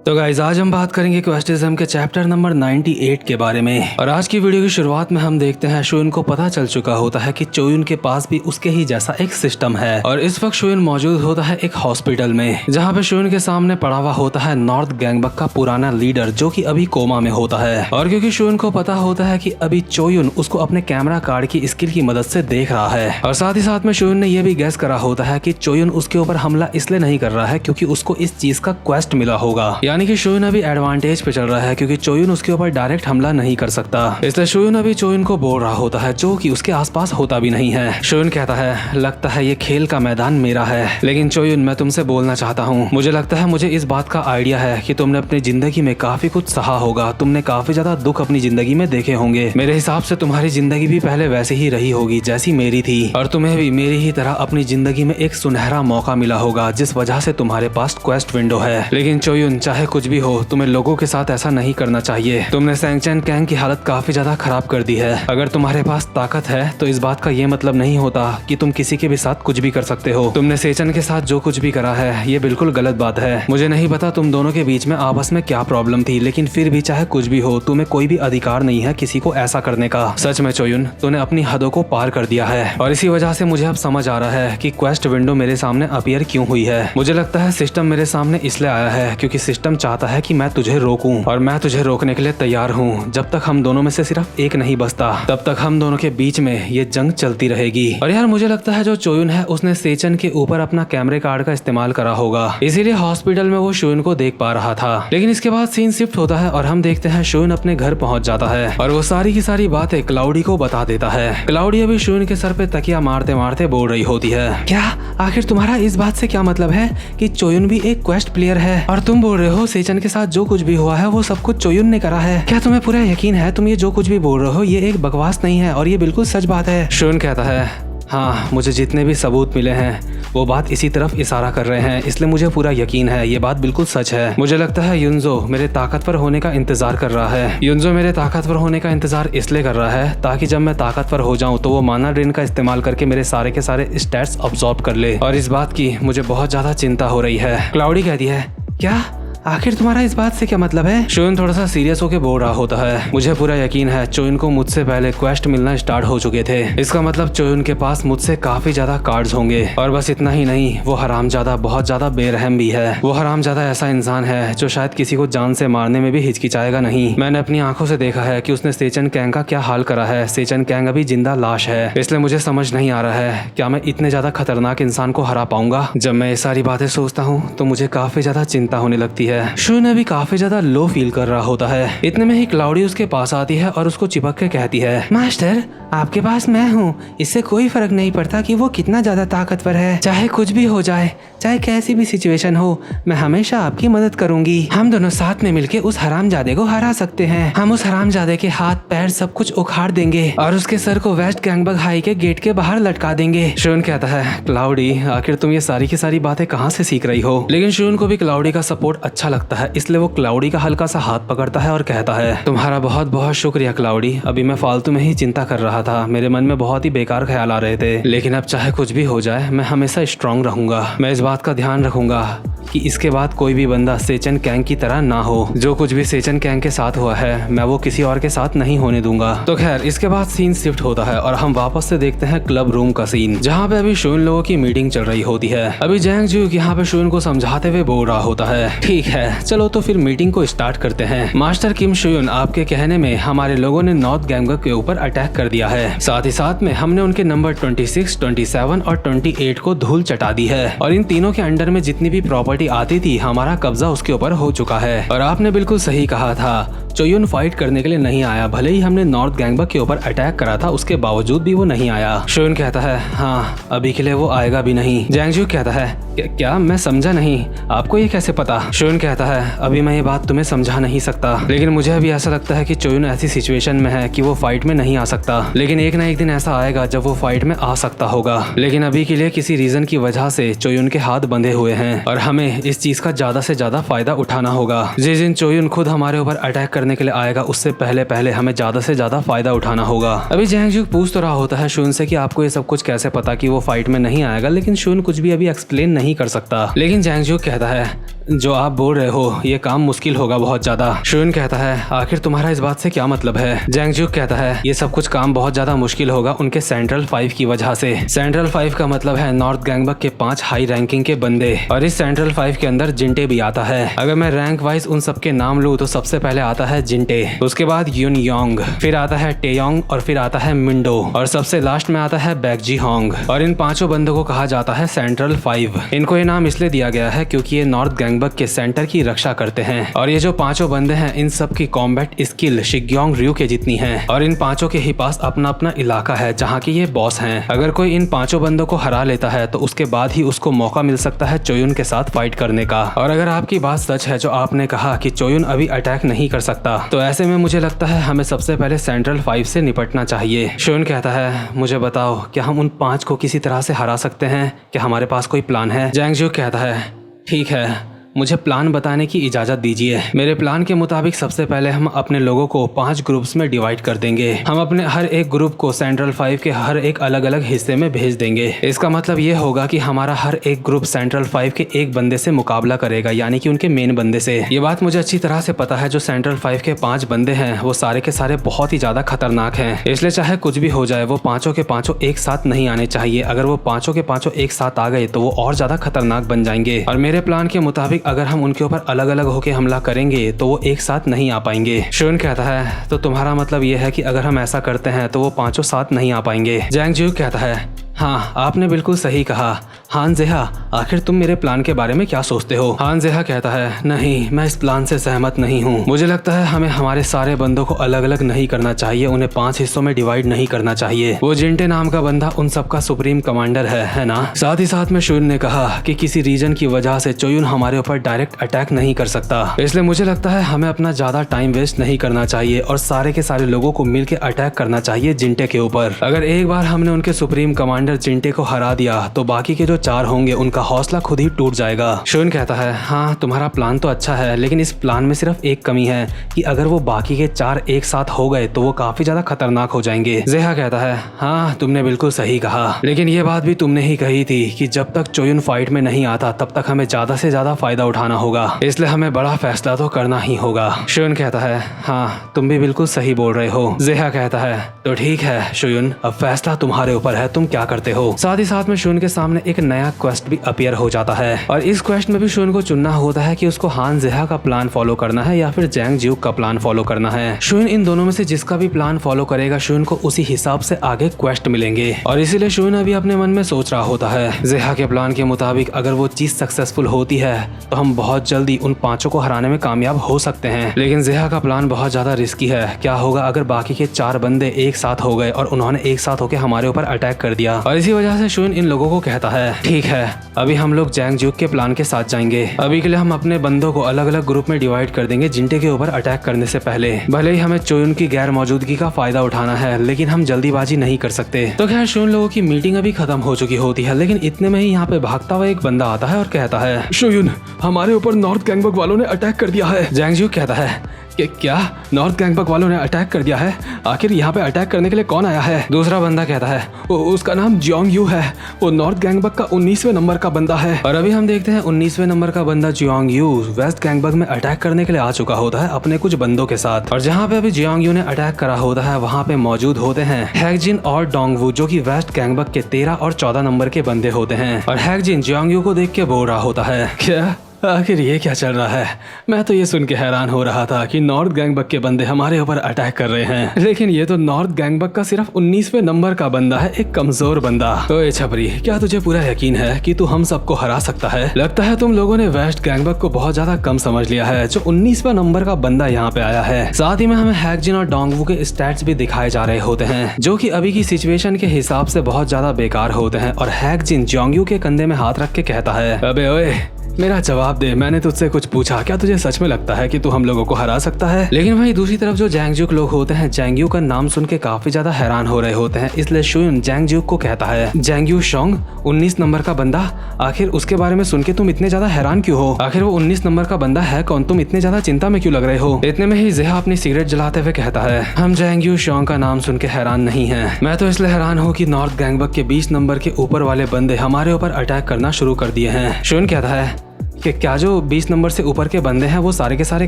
तो गाइस आज हम बात करेंगे क्वेस्टिज्म के चैप्टर नंबर 98 के बारे में। और आज की वीडियो की शुरुआत में हम देखते हैं शोयुन को पता चल चुका होता है कि चोयुन के पास भी उसके ही जैसा एक सिस्टम है। और इस वक्त शोयुन मौजूद होता है एक हॉस्पिटल में, जहाँ पे शोयुन के सामने पड़ा हुआ होता है नॉर्थ गैंगबक का पुराना लीडर, जो कि अभी कोमा में होता है। और क्योंकि शोयुन को पता होता है कि अभी चोयुन उसको अपने कैमरा कार्ड की स्किल की मदद से देख रहा है, और साथ ही साथ में शोयुन ने यह भी गैस करा होता है कि चोयुन उसके ऊपर हमला इसलिए नहीं कर रहा है क्योंकि उसको इस चीज का क्वेस्ट मिला होगा। यानी कि शोयुन अभी एडवांटेज पे चल रहा है क्योंकि चोयुन उसके ऊपर डायरेक्ट हमला नहीं कर सकता। इसलिए शोयुन अभी चोयुन को बोल रहा होता है, जो कि उसके आसपास होता भी नहीं है। शोयुन कहता है, लगता है ये खेल का मैदान मेरा है, लेकिन चोयुन मैं तुमसे बोलना चाहता हूँ। मुझे लगता है मुझे इस बात का आइडिया है कि तुमने अपनी जिंदगी में काफी कुछ सहा होगा, तुमने काफी ज्यादा दुख अपनी जिंदगी में देखे होंगे। मेरे हिसाब से तुम्हारी जिंदगी भी पहले वैसे ही रही होगी जैसी मेरी थी, और तुम्हें भी मेरी ही तरह अपनी जिंदगी में एक सुनहरा मौका मिला होगा, जिस वजह से तुम्हारे पास क्वेस्ट विंडो है। लेकिन चोयुन, चाहे कुछ भी हो, तुम्हें लोगों के साथ ऐसा नहीं करना चाहिए। तुमने सैंगचेन कैंग की हालत काफी ज्यादा खराब कर दी है। अगर तुम्हारे पास ताकत है तो इस बात का ये मतलब नहीं होता कि तुम किसी के भी साथ कुछ भी कर सकते हो। तुमने सेचन के साथ जो कुछ भी करा है ये बिल्कुल गलत बात है। मुझे नहीं पता तुम दोनों के बीच में आपस में क्या प्रॉब्लम थी, लेकिन फिर भी चाहे कुछ भी हो, तुम्हें कोई भी अधिकार नहीं है किसी को ऐसा करने का। सच में चोयुन, तूने अपनी हदों को पार कर दिया है, और इसी वजह से मुझे अब समझ आ रहा है कि क्वेस्ट विंडो मेरे सामने अपीयर क्यों हुई है। मुझे लगता है सिस्टम मेरे सामने इसलिए आया है क्योंकि सिस्टम चाहता है कि मैं तुझे रोकूं, और मैं तुझे रोकने के लिए तैयार हूँ। जब तक हम दोनों में से सिर्फ एक नहीं बचता, तब तक हम दोनों के बीच में ये जंग चलती रहेगी। और यार मुझे लगता है जो चोयुन है उसने सेचन के ऊपर अपना कैमरे कार्ड का इस्तेमाल करा होगा, इसीलिए हॉस्पिटल में वो शोयुन को देख पा रहा था। लेकिन इसके बाद सीन शिफ्ट होता है और हम देखते हैं शोयुन अपने घर पहुंच जाता है, और वो सारी की सारी बातें क्लाउडी को बता देता है। क्लाउडी अभी शोयुन के सर पे तकिया मारते मारते बोल रही होती है, क्या आखिर तुम्हारा इस बात से क्या मतलब है कि चोयुन भी एक क्वेस्ट प्लेयर है, और तुम बोल रहे हो सेचन के साथ जो कुछ भी हुआ है वो सब कुछ चोयुन ने करा है? क्या तुम्हें पूरा यकीन है तुम ये जो कुछ भी बोल रहे हो ये एक बकवास नहीं है और ये बिल्कुल सच बात है? शोयुन कहता है, हाँ, मुझे जितने भी सबूत मिले हैं वो बात इसी तरफ इशारा कर रहे हैं, इसलिए मुझे पूरा यकीन है ये बात बिल्कुल सच है। मुझे लगता है युनजो मेरे ताकतवर होने का इंतजार कर रहा है। युनजो मेरे ताकतवर होने का इंतजार इसलिए कर रहा है ताकि जब मैं ताकतवर हो जाऊं तो वो माना ड्रेन का इस्तेमाल करके मेरे सारे के सारे स्टैट्स अब्सॉर्ब कर ले, और इस बात की मुझे बहुत ज्यादा चिंता हो रही है। क्लाउडी कहती है, क्या आखिर तुम्हारा इस बात से क्या मतलब है? शोयुन थोड़ा सा सीरियस होकर बोल रहा होता है, मुझे पूरा यकीन है चोयुन को मुझसे पहले क्वेस्ट मिलना स्टार्ट हो चुके थे। इसका मतलब चोयुन के पास मुझसे काफी ज्यादा कार्ड्स होंगे, और बस इतना ही नहीं, वो हरामजादा बहुत ज्यादा बेरहम भी है। वो हरामजादा ऐसा इंसान है जो शायद किसी को जान से मारने में भी हिचकिचाएगा नहीं। मैंने अपनी आंखों से देखा है कि उसने सेचन कैंग का क्या हाल करा है। सेचन कैंग अभी जिंदा लाश है, इसलिए मुझे समझ नहीं आ रहा है क्या मैं इतने ज्यादा खतरनाक इंसान को हरा पाऊंगा। जब मैं ये सारी बातें सोचता हूँ तो मुझे काफी ज्यादा चिंता होने लगती है। शोयुन अभी काफी ज्यादा लो फील कर रहा होता है। इतने में ही क्लाउडी उसके पास आती है और उसको चिपक के कहती है, मास्टर आपके पास मैं हूँ, इससे कोई फर्क नहीं पड़ता कि वो कितना ज्यादा ताकतवर है। चाहे कुछ भी हो जाए, चाहे कैसी भी सिचुएशन हो, मैं हमेशा आपकी मदद करूंगी। हम दोनों साथ में मिलके उस हरामजादे को हरा सकते हैं। हम उस हरामजादे के हाथ पैर सब कुछ उखाड़ देंगे और उसके सर को वेस्ट गैंगबक हाई के गेट के बाहर लटका देंगे। शोयुन कहता है, क्लाउडी आखिर तुम ये सारी की सारी बातें कहाँ से सीख रही हो? लेकिन शोयुन को भी क्लाउडी का सपोर्ट अच्छा लगता है, इसलिए वो क्लाउडी का हल्का सा हाथ पकड़ता है और कहता है, तुम्हारा बहुत बहुत शुक्रिया क्लाउडी। अभी मैं फालतू में ही चिंता कर रहा था, मेरे मन में बहुत ही बेकार ख्याल आ रहे थे, लेकिन अब चाहे कुछ भी हो जाए मैं हमेशा स्ट्रांग रहूंगा। मैं इस बात का ध्यान रखूंगा कि इसके बाद कोई भी बंदा सेचन कैंग की तरह ना हो। जो कुछ भी सेचन कैंग के साथ हुआ है मैं वो किसी और के साथ नहीं होने दूंगा। तो खैर इसके बाद सीन शिफ्ट होता है और हम वापस से देखते हैं क्लब रूम का सीन, जहाँ पे अभी शोयुन लोगों की मीटिंग चल रही होती है। अभी जैंग जू यहाँ पे शोयुन को समझाते हुए बोल रहा होता है, ठीक है चलो तो फिर मीटिंग को स्टार्ट करते हैं। मास्टर किम शोयुन, आपके कहने में हमारे लोगों ने नॉर्थ गैंगबक के ऊपर अटैक कर दिया है। साथ ही साथ में हमने उनके नंबर 26, 27 और 28 को धूल चटा दी है, और इन तीनों के अंडर में जितनी भी प्रॉपर्टी आती थी हमारा कब्जा उसके ऊपर हो चुका है। और आपने बिल्कुल सही कहा था, चोयुन फाइट करने के लिए नहीं आया। भले ही हमने नॉर्थ गैंगबक के ऊपर अटैक करा था, उसके बावजूद भी वो नहीं आया। शोयुन कहता है, हाँ अभी के लिए वो आएगा भी नहीं। जैंगजू कहता है, क्या मैं समझा नहीं, आपको ये कैसे पता? शोयुन कहता है, अभी मैं ये बात तुम्हें समझा नहीं सकता, लेकिन मुझे अभी ऐसा लगता है कि चोयुन ऐसी सिचुएशन में है कि वो फाइट में नहीं आ सकता, लेकिन एक ना एक दिन ऐसा आएगा जब वो फाइट में आ सकता होगा। लेकिन अभी के लिए किसी रीजन की वजह से चोयुन के हाथ बंधे हुए हैं, और हमें इस चीज का ज्यादा से ज्यादा फायदा उठाना होगा। जिस दिन चोयुन खुद हमारे ऊपर अटैक करने के लिए आएगा उससे पहले पहले हमें ज्यादा से ज्यादा फायदा उठाना होगा। अभी जैंगजू पूछ तो रहा होता है शोयुन से कि आपको ये सब कुछ कैसे पता कि वो फाइट में नहीं आएगा, लेकिन शोयुन कुछ भी अभी एक्सप्लेन नहीं कर सकता। लेकिन जैंगजू कहता है, जो आप बोल रहे हो ये काम मुश्किल होगा बहुत ज्यादा। शुइन कहता है आखिर तुम्हारा इस बात से क्या मतलब है? जैंग ज्यूक कहता है ये सब कुछ काम बहुत ज्यादा मुश्किल होगा उनके सेंट्रल 5 की वजह से। सेंट्रल 5 का मतलब है नॉर्थ गैंगबक के 5 हाई रैंकिंग के बंदे, और इस सेंट्रल 5 के अंदर जिंटे भी आता है। अगर मैं रैंक वाइज उन सबके नाम लूँ तो सबसे पहले आता है जिंटे, उसके बाद युन योंग, फिर आता है टेयोंग, और फिर आता है मिंडो, और सबसे लास्ट में आता है बैकजी होंग। और इन पांचों बंदों को कहा जाता है सेंट्रल 5। इनको ये नाम इसलिए दिया गया है क्योंकि ये नॉर्थ गैंगबक के सेंटर की रक्षा करते हैं। और ये जो पांचों बंदे हैं इन सब की कॉम्बैट स्किल शिग्योंग रयू के जितनी है, और इन पांचों के ही पास अपना अपना इलाका है जहाँ की ये बॉस हैं। अगर कोई इन पांचों बंदों को हरा लेता है तो उसके बाद ही उसको मौका मिल सकता है चोयुन के साथ फाइट करने का। और अगर आपकी बात सच है जो आपने कहा कि चोयुन अभी अटैक नहीं कर सकता, तो ऐसे में मुझे लगता है हमें सबसे पहले सेंट्रल 5 से निपटना चाहिए। शुइन कहता है मुझे बताओ क्या हम उन 5 को किसी तरह से हरा सकते हैं? क्या हमारे पास कोई प्लान है? जैंग ज्यूक कहता है ठीक है, मुझे प्लान बताने की इजाजत दीजिए। मेरे प्लान के मुताबिक सबसे पहले हम अपने लोगों को 5 ग्रुप्स में डिवाइड कर देंगे। हम अपने हर एक ग्रुप को सेंट्रल 5 के हर एक अलग अलग हिस्से में भेज देंगे। इसका मतलब ये होगा कि हमारा हर एक ग्रुप सेंट्रल 5 के एक बंदे से मुकाबला करेगा, यानी कि उनके मेन बंदे से। ये बात मुझे अच्छी तरह से पता है, जो सेंट्रल 5 के 5 बंदे हैं वो सारे के सारे बहुत ही ज्यादा खतरनाक हैं। इसलिए चाहे कुछ भी हो जाए वो पांचों के पांचों एक साथ नहीं आने चाहिए। अगर वो पांचों के पांचों एक साथ आ गए तो वो और ज्यादा खतरनाक बन जाएंगे। और मेरे प्लान के मुताबिक अगर हम उनके ऊपर अलग अलग होकर हमला करेंगे तो वो एक साथ नहीं आ पाएंगे। शुइन कहता है तो तुम्हारा मतलब ये है कि अगर हम ऐसा करते हैं तो वो पांचों साथ नहीं आ पाएंगे। जैंग ज्यूक कहता है हाँ आपने बिल्कुल सही कहा। हान जेहा आखिर तुम मेरे प्लान के बारे में क्या सोचते हो? हान जेहा कहता है नहीं, मैं इस प्लान से सहमत नहीं हूँ। मुझे लगता है हमें हमारे सारे बंदों को अलग अलग नहीं करना चाहिए, उन्हें 5 हिस्सों में डिवाइड नहीं करना चाहिए। वो जिंटे नाम का बंदा उन सबका सुप्रीम कमांडर है ना? साथ ही साथ में शुइन ने कहा कि किसी रीजन की वजह से चोयुन हमारे ऊपर डायरेक्ट अटैक नहीं कर सकता, इसलिए मुझे लगता है हमें अपना ज्यादा टाइम वेस्ट नहीं करना चाहिए और सारे के सारे लोगों को मिलकर अटैक करना चाहिए जिंटे के ऊपर। अगर एक बार हमने उनके सुप्रीम कमांडर जिंटे को हरा दिया तो बाकी के जो 4 होंगे उनका हौसला खुद ही टूट जाएगा। शुइन कहता है हाँ तुम्हारा प्लान तो अच्छा है, लेकिन इस प्लान में सिर्फ एक कमी है कि अगर वो बाकी के 4 एक साथ हो गए तो वो काफी ज्यादा खतरनाक हो जाएंगे। जेहा कहता है हाँ तुमने बिल्कुल सही कहा, लेकिन ये बात भी तुमने ही कही थी कि जब तक चोयुन फाइट में नहीं आता तब तक हमें ज्यादा से ज्यादा फायदा उठाना होगा, इसलिए हमें बड़ा फैसला तो करना ही होगा। शुइन कहता है हाँ तुम भी बिल्कुल सही बोल रहे हो। जेहा कहता है तो ठीक है शुइन, अब फैसला तुम्हारे ऊपर है, तुम क्या करते हो? साथ ही साथ में शुइन के सामने एक नया क्वेस्ट भी अपीयर हो जाता है, और इस क्वेस्ट में भी शुइन को चुनना होता है कि उसको हान जेहा का प्लान फॉलो करना है या फिर जैंग ज्यूक का प्लान फॉलो करना है। शुइन इन दोनों में से जिसका भी प्लान फॉलो करेगा शुइन को उसी हिसाब से आगे क्वेस्ट मिलेंगे, और इसीलिए शुइन अभी अपने मन में सोच रहा होता है जेहा के प्लान के मुताबिक अगर वो चीज सक्सेसफुल होती है तो हम बहुत जल्दी उन 5 को हराने में कामयाब हो सकते हैं। लेकिन जेहा का प्लान बहुत ज्यादा रिस्की है। क्या होगा अगर बाकी के 4 बंदे एक साथ हो गए और उन्होंने एक साथ होकर हमारे ऊपर अटैक कर दिया? और इसी वजह से शुइन इन लोगों को कहता है ठीक है अभी हम लोग जैंग ज्यूक के प्लान के साथ जाएंगे। अभी के लिए हम अपने बंदों को अलग अलग ग्रुप में डिवाइड कर देंगे जिंटे के ऊपर अटैक करने से पहले। भले ही हमें चोयुन की गैर मौजूदगी का फायदा उठाना है, लेकिन हम जल्दीबाजी नहीं कर सकते। तो खैर शुइन लोगों की मीटिंग अभी खत्म हो चुकी होती है, लेकिन इतने में ही यहाँ पे भागता हुआ एक बंदा आता है और कहता है शुइन हमारे ऊपर नॉर्थ गैंगबक वालों ने अटैक कर दिया है। जैंग ज्यूक कहता है क्या नॉर्थ गैंगबक वालों ने अटैक कर दिया है? आखिर यहाँ पे अटैक करने के लिए कौन आया है? दूसरा बंदा कहता है उसका नाम जियोंग यू है, वो नॉर्थ गैंगबक का 19वें नंबर का बंदा है। और अभी हम देखते हैं 19वें नंबर का बंदा जियोंग यू वेस्ट गैंगबक में अटैक करने के लिए आ चुका होता है अपने कुछ बंदों के साथ, और जहाँ पे अभी जियोंग यू ने अटैक करा होता है वहाँ पे मौजूद होते हैं हैकजिन और डोंगवू, जो की वेस्ट गैंगबक के 13 और 14 नंबर के बंदे होते हैं। और हैकजिन जियोंग यू को देख के बोल रहा होता है क्या आखिर ये क्या चल रहा है? मैं तो ये सुन के हैरान हो रहा था कि नॉर्थ गैंगबक के बंदे हमारे ऊपर अटैक कर रहे हैं, लेकिन ये तो नॉर्थ गैंगबक का सिर्फ 19वें नंबर का बंदा है, एक कमजोर बंदा। ओए छपरी, क्या तुझे पूरा यकीन है कि तू हम सबको हरा सकता है? लगता है तुम लोगों ने वेस्ट गैंगबक को बहुत ज्यादा कम समझ लिया है, जो 19वां नंबर का बंदा यहाँ पे आया है। साथ ही में हमें हैकजिन और डोंगवू के स्टैट्स भी दिखाए जा रहे होते हैं, जो कि अभी की सिचुएशन के हिसाब से बहुत ज्यादा बेकार होते हैं। और हैकजिन जियोंग यू के कंधे में हाथ रख के कहता है अबे ओए मेरा जवाब दे, मैंने तुझसे कुछ पूछा, क्या तुझे सच में लगता है कि तू हम लोगों को हरा सकता है? लेकिन वहीं दूसरी तरफ जो जैंग ज्यूक लोग होते हैं जैंग यू का नाम सुन के काफी ज्यादा हैरान हो रहे होते हैं, इसलिए शुइन जैंग ज्यूक को कहता है जैंग यू शोंग 19 नंबर का बंदा, आखिर उसके बारे में सुन के तुम इतने ज्यादा हैरान क्यों हो? आखिर वो 19 नंबर का बंदा है कौन? तुम इतने ज्यादा चिंता में क्यों लग रहे हो? इतने में ही जेहा अपनी सिगरेट जलाते हुए कहता है हम जैंग यू शोंग का नाम सुन के हैरान नहीं है, मैं तो इसलिए हैरान हूँ कि नॉर्थ गैंगबक के 20 नंबर के ऊपर वाले बंदे हमारे ऊपर अटैक करना शुरू कर दिए हैं। शुइन कहता है कि क्या जो 20 नंबर से ऊपर के बंदे हैं वो सारे के सारे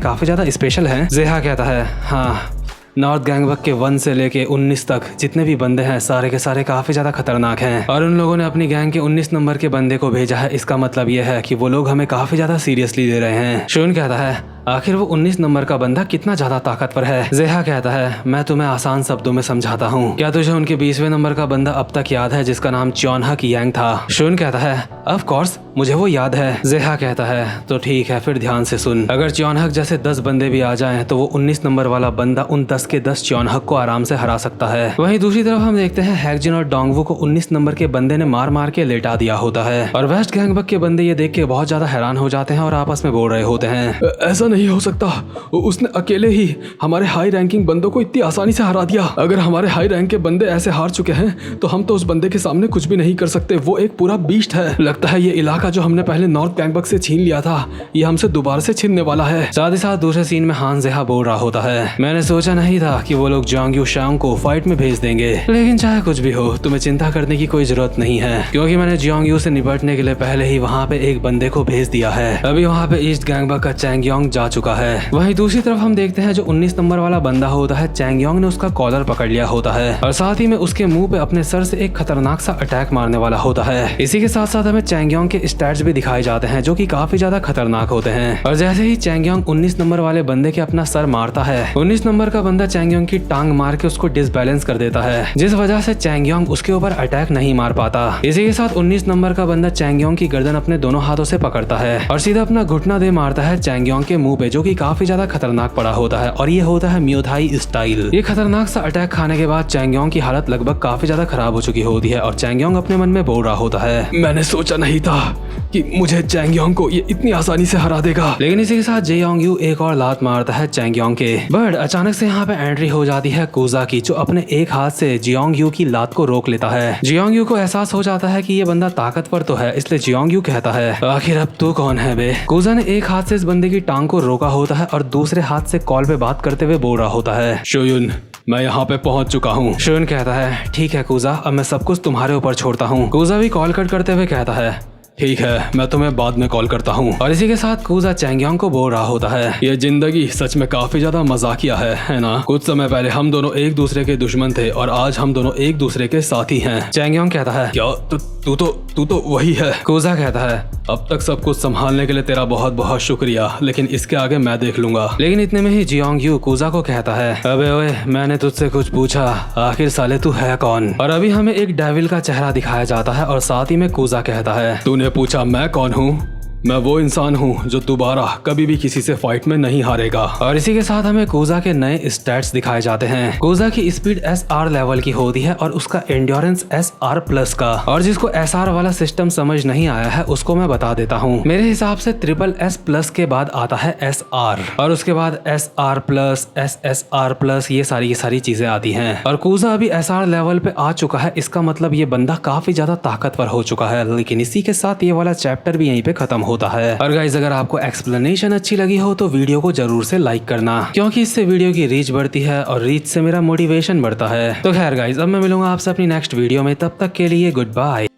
काफी ज्यादा स्पेशल हैं? जेहा कहता है हाँ, नॉर्थ गैंगबक के 1 से लेके 19 तक जितने भी बंदे हैं सारे के सारे काफी ज्यादा खतरनाक हैं और उन लोगों ने अपनी गैंग के 19 नंबर के बंदे को भेजा है। इसका मतलब यह है कि वो लोग हमें काफी ज्यादा सीरियसली ले रहे हैं। शोन कहता है आखिर वो 19 नंबर का बंदा कितना ज्यादा ताकतवर है? जेहा कहता है मैं तुम्हें आसान शब्दों में समझाता हूँ। क्या तुझे उनके 20वें नंबर का बंदा अब तक याद है जिसका नाम च्योनहक यांग था? शोन कहता है ऑफ कोर्स मुझे वो याद है। जेहा कहता है तो ठीक है, फिर ध्यान से सुन। अगर च्योनहक जैसे 10 बंदे भी आ जाएं तो वो 19 नंबर वाला बंदा उन 10 के 10 च्योनहक को आराम से हरा सकता है। वहीं दूसरी तरफ हम देखते हैं हैकजिन और डोंगवू को 19 नंबर के बंदे ने मार मार के लेटा दिया होता है और वेस्ट गैंगबक के बंदे ये देख के बहुत ज्यादा हैरान हो जाते हैं और आपस में बोल रहे होते हैं ऐसा नहीं हो सकता, उसने अकेले ही हमारे हाई रैंकिंग बंदों को इतनी आसानी से हरा दिया। अगर हमारे हाई रैंक के बंदे ऐसे हार चुके हैं तो हम तो उस बंदे के सामने कुछ भी नहीं कर सकते। वो एक पूरा बीस्ट है। लगता है ये इलाका जो हमने पहले नॉर्थ गैंगबक से छीन लिया था ये हमसे दोबारा से छीनने वाला है। साथ ही साथ दूसरे सीन में हान जेहा बोल रहा होता है मैंने सोचा नहीं था कि वो लोग जांग यू शांग को फाइट में भेज देंगे, लेकिन चाहे कुछ भी हो तुम्हें चिंता करने की कोई जरूरत नहीं है क्योंकि मैंने जियांग यू से निपटने के लिए पहले ही वहाँ पे एक बंदे को भेज दिया है। अभी वहाँ पे ईस्ट गैंगबक का चैंगयोंग जा चुका है। वहीं दूसरी तरफ हम देखते हैं जो 19 नंबर वाला बंदा होता है चैंगयोंग ने उसका कॉलर पकड़ लिया होता है और साथ ही में उसके मुंह पे अपने सर से एक खतरनाक सा अटैक मारने वाला होता है। इसी के साथ साथ हमें चैंगयोंग के स्टैट्स भी दिखाए जाते हैं जो कि काफी ज्यादा खतरनाक होते हैं और जैसे ही चैंगयोंग 19 नंबर वाले बंदे के अपना सर मारता है 19 नंबर का बंदा चैंगयोंग की टांग मार के उसको डिसबैलेंस कर देता है जिस वजह से चैंगयोंग उसके ऊपर अटैक नहीं मार पाता। इसी के साथ 19 नंबर का बंदा चैंगयोंग की गर्दन अपने दोनों हाथों से पकड़ता है और सीधा अपना घुटना दे मारता है चैंगयोंग के मुंह पे जो कि काफी ज्यादा खतरनाक पड़ा होता है और ये होता है म्यू थाई स्टाइल। ये खतरनाक सा अटैक खाने के बाद चैंगयोंग की हालत लगभग काफी ज्यादा खराब हो चुकी होती है और चैंगयोंग अपने मन में बोल रहा होता है मैंने सोचा नहीं था कि मुझे चैंगयोंग को ये इतनी आसानी से हरा देगा। लेकिन इसी के साथ जेयोंग यू एक और लात मारता है चैंगयोंग के। बट अचानक से यहाँ पे एंट्री हो जाती है कुजा की जो अपने एक हाथ से जियांग यू की लात को रोक लेता है। जियांग यू को एहसास हो जाता है कि ये बंदा ताकतवर तो है, इसलिए जियांग यू कहता है आखिर अब तू कौन है बे? कुजा ने एक हाथ से इस बंदे की टांग को रोका होता है और दूसरे हाथ से कॉल पे बात करते हुए बोल रहा होता है शोयुन मैं यहाँ पे पहुंच चुका हूँ। शोयुन कहता है ठीक है कुजा, अब मैं सब कुछ तुम्हारे ऊपर छोड़ता हूँ। कुजा भी कॉल कट करते हुए कहता है ठीक है मैं तुम्हें बाद में कॉल करता हूँ। और इसी के साथ कुजा चैंगयोंग को बोल रहा होता है ये जिंदगी सच में काफी ज्यादा मजाकिया है ना? कुछ समय पहले हम दोनों एक दूसरे के दुश्मन थे और आज हम दोनों एक दूसरे के साथी हैं। चैंगयोंग कहता है क्या तू तो वही है? कुजा कहता है अब तक सब कुछ संभालने के लिए तेरा बहुत बहुत शुक्रिया, लेकिन इसके आगे मैं देख लूंगा। लेकिन इतने में ही जियांग यू कुजा को कहता है अबे ओए मैंने तुझसे कुछ पूछा, आखिर साले तू है कौन? और अभी हमें एक डेविल का चेहरा दिखाया जाता है और साथ ही में कुजा कहता है तूने पूछा मैं कौन हूँ? मैं वो इंसान हूँ जो दोबारा कभी भी किसी से फाइट में नहीं हारेगा। और इसी के साथ हमें कुजा के नए स्टैट्स दिखाए जाते हैं। कुजा की स्पीड SR लेवल की होती है और उसका एंड्योरेंस SR+ का। और जिसको SR वाला सिस्टम समझ नहीं आया है उसको मैं बता देता हूँ। मेरे हिसाब से SSS+ के बाद आता है SR और उसके बाद SR+, SSR+, ये सारी चीजें आती हैं। और कुजा अभी SR लेवल पे आ चुका है, इसका मतलब ये बंदा काफी ज्यादा ताकतवर हो चुका है। लेकिन इसी के साथ ये वाला चैप्टर भी यहीं पे खत्म होता है। और गाइस अगर आपको एक्सप्लेनेशन अच्छी लगी हो तो वीडियो को जरूर से लाइक करना, क्योंकि इससे वीडियो की रीच बढ़ती है और रीच से मेरा मोटिवेशन बढ़ता है। तो खैर गाइस अब मैं मिलूंगा आपसे अपनी नेक्स्ट वीडियो में, तब तक के लिए गुड बाय।